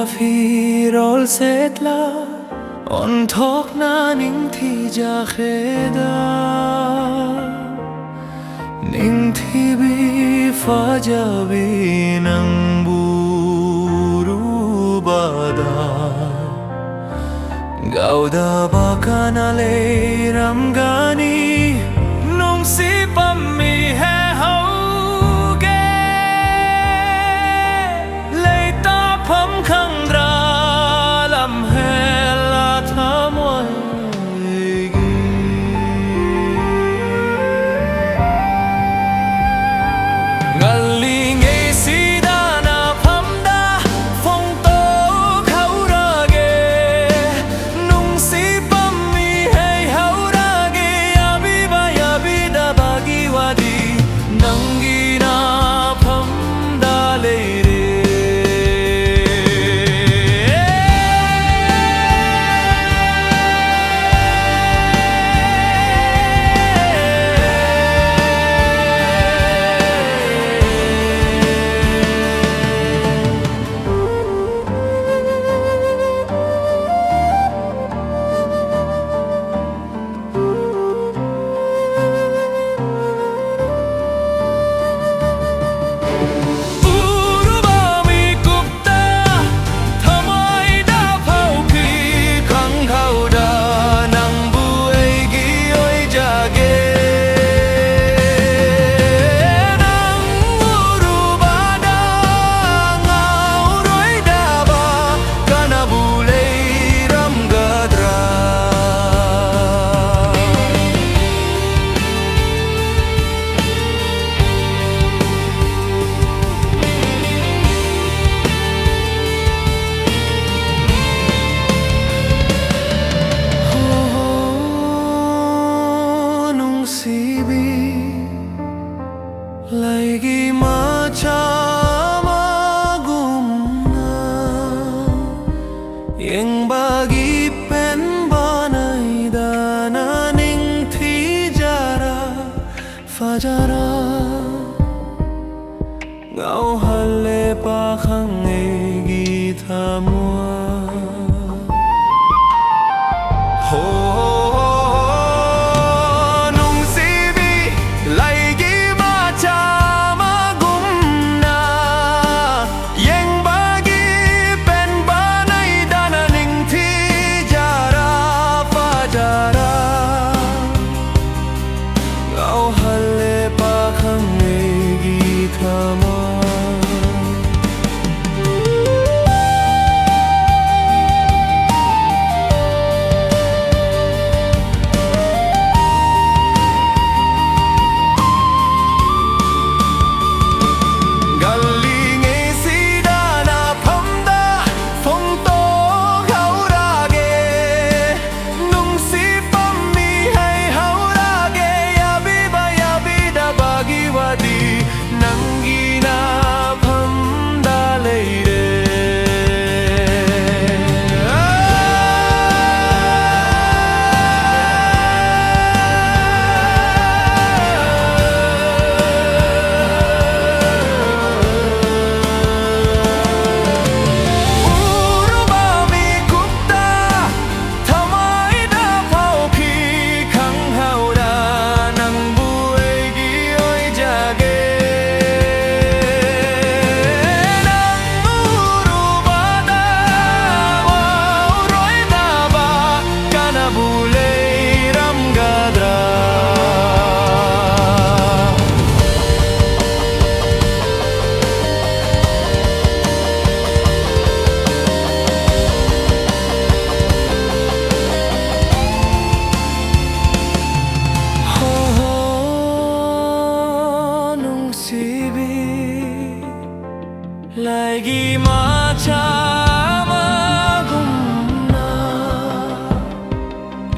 في رول ستلا on tokna ning thi ja kheda ning thi bi fa ja bi nang buru bada gauda bakana le ram gani nong si pam mi he hau ge le ta pham khang ra lam he la tham gi ngal li nge si da na pham da phong to khau ra ge nong si pam mi he hau ra ge ya bi da ba gi wa di nang gi na pham da le Lagi macam agumna yang bagi pen banai dana ning thi jara fajara ngau hale pa khang gi thamwa ho Lagi macam agumna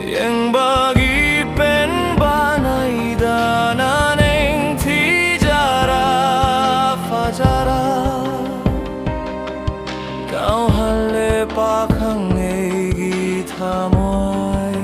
yang bagi pen banai dana neng thi jara fajara kau hale pa khang gi thamoi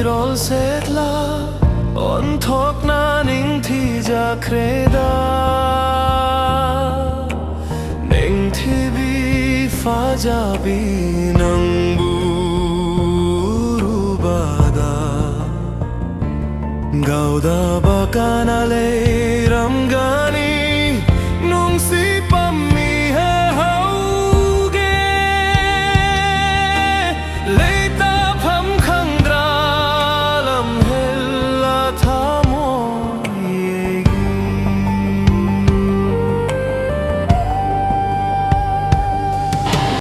rol setla on thok na ning thi ja kreda ning thi bi fa ja bi nang buru bada gauda bakana le